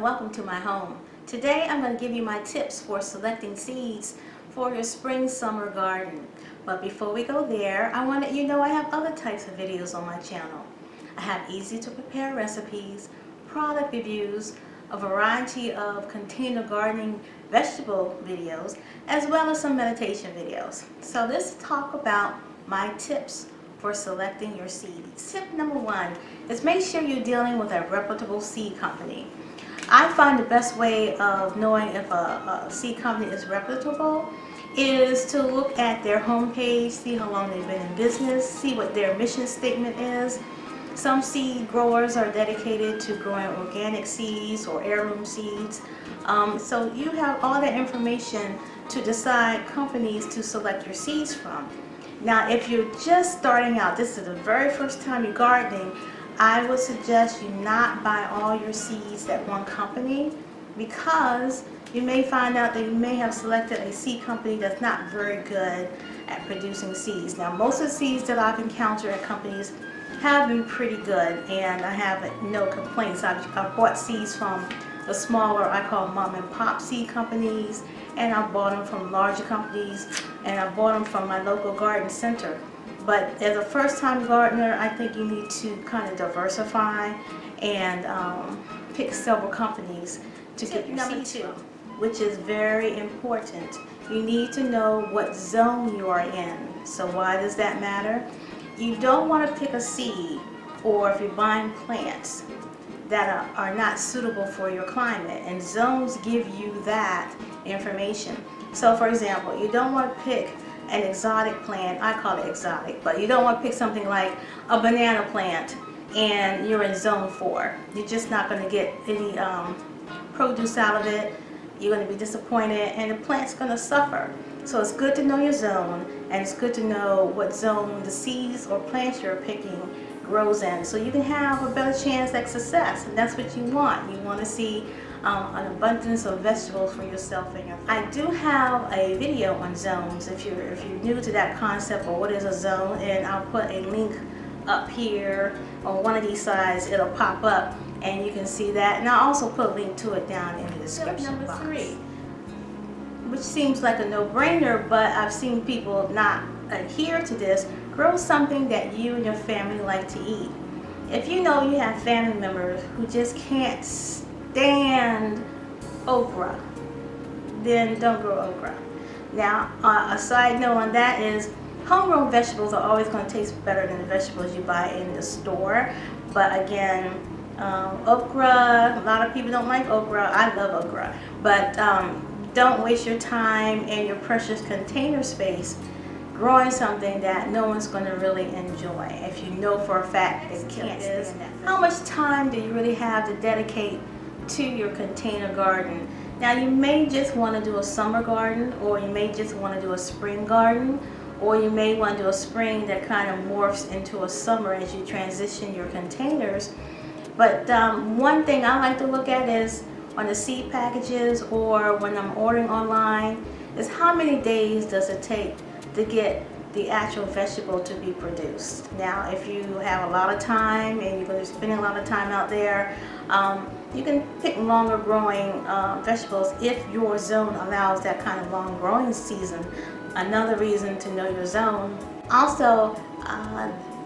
welcome to my home. Today I'm going to give you my tips for selecting seeds for your spring-summer garden. But before we go there, I want to let you know I have other types of videos on my channel. I have easy to prepare recipes, product reviews, a variety of container gardening vegetable videos, as well as some meditation videos. So let's talk about my tips for selecting your seeds. Tip number one is make sure you're dealing with a reputable seed company. I find the best way of knowing if a seed company is reputable is to look at their homepage, see how long they've been in business, see what their mission statement is. Some seed growers are dedicated to growing organic seeds or heirloom seeds. So you have all that information to decide companies to select your seeds from. Now, if you're just starting out, this is the very first time you're gardening, I would suggest you not buy all your seeds at one company, because you may find out that you may have selected a seed company that's not very good at producing seeds. Now, most of the seeds that I've encountered at companies have been pretty good, and I have no complaints. I've bought seeds from the smaller, I call mom and pop seed companies, and I've bought them from larger companies, and I bought them from my local garden center. But as a first-time gardener, I think you need to kind of diversify and pick several companies to get your seeds from, which is very important. You need to know what zone you are in. So why does that matter? You don't want to pick a seed, or if you're buying plants that are not suitable for your climate, and zones give you that information. So for example, you don't want to pick an exotic plant, I call it exotic, but you don't want to pick something like a banana plant and you're in zone 4. You're just not going to get any produce out of it. You're going to be disappointed, and the plant's going to suffer. So it's good to know your zone, and it's good to know what zone the seeds or plants you're picking grows in, so you can have a better chance at success. And that's what you want. You want to see an abundance of vegetables for yourself and your family. I do have a video on zones if you're new to that concept, or what is a zone, and I'll put a link up here on one of these sides. It'll pop up and you can see that, and I'll also put a link to it down in the description box. Number 3, which seems like a no-brainer, but I've seen people not adhere to this. Grow something that you and your family like to eat. If you know you have family members who just can't stand okra, then don't grow okra. Now, a side note on that is homegrown vegetables are always going to taste better than the vegetables you buy in the store. But again, okra, a lot of people don't like okra. I love okra. But don't waste your time and your precious container space growing something that no one's going to really enjoy if you know for a fact it can't stand that. How much time do you really have to dedicate to your container garden? Now, you may just want to do a summer garden, or you may just want to do a spring garden, or you may want to do a spring that kind of morphs into a summer as you transition your containers. But one thing I like to look at is on the seed packages, or when I'm ordering online, is how many days does it take to get the actual vegetable to be produced. Now, if you have a lot of time and you're going to be spending a lot of time out there, you can pick longer growing vegetables if your zone allows that kind of long growing season. Another reason to know your zone. Also,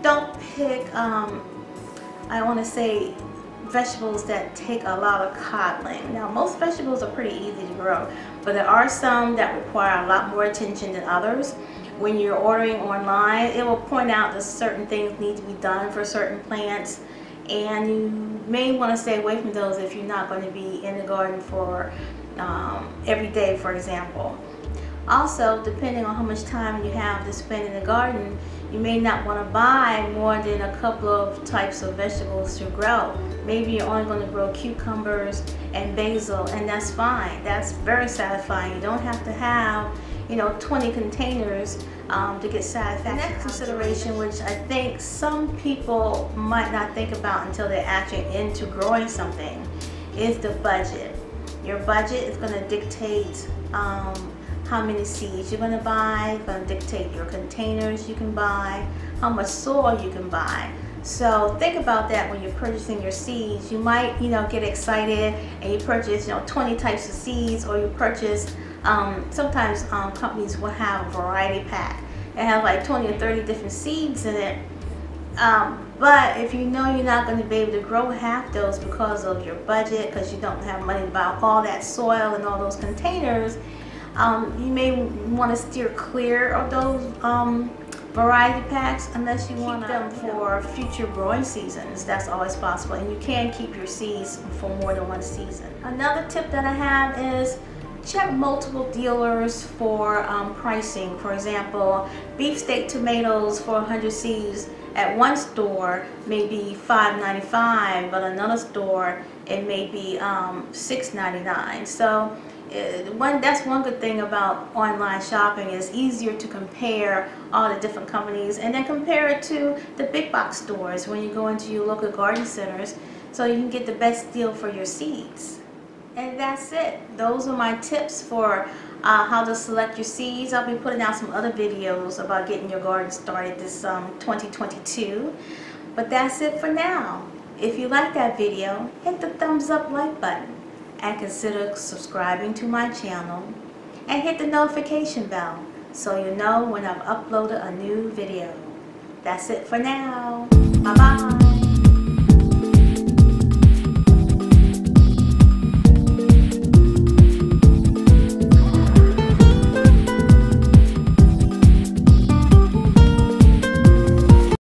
don't pick, I want to say, vegetables that take a lot of coddling. Now, most vegetables are pretty easy to grow, but there are some that require a lot more attention than others. When you're ordering online, it will point out that certain things need to be done for certain plants, and you may want to stay away from those if you're not going to be in the garden for every day, for example. Also, depending on how much time you have to spend in the garden, you may not want to buy more than a couple of types of vegetables to grow. Maybe you're only going to grow cucumbers and basil, and that's fine. That's very satisfying. You don't have to have 20 containers to get satisfaction. The next consideration, which I think some people might not think about until they're actually into growing something, is the budget. Your budget is going to dictate how many seeds you're going to buy. It's going to dictate your containers you can buy, how much soil you can buy. So think about that when you're purchasing your seeds. You might, get excited and you purchase, 20 types of seeds, or you purchase, sometimes companies will have a variety pack and have like 20 or 30 different seeds in it. But if you know you're not going to be able to grow half those because of your budget, because you don't have money to buy all that soil and all those containers, you may want to steer clear of those variety packs unless you want them for future growing seasons. That's always possible, and you can keep your seeds for more than one season. Another tip that I have is check multiple dealers for pricing. For example, beefsteak tomatoes for 100 seeds at one store may be $5.95, but another store it may be $6.99. So that's one good thing about online shopping. It's easier to compare all the different companies and then compare it to the big box stores when you go into your local garden centers, so you can get the best deal for your seeds. And that's it. Those are my tips for how to select your seeds. I'll be putting out some other videos about getting your garden started this 2022. But that's it for now. If you like that video, hit the thumbs up like button and consider subscribing to my channel and hit the notification bell so you know when I've uploaded a new video. That's it for now. Bye-bye.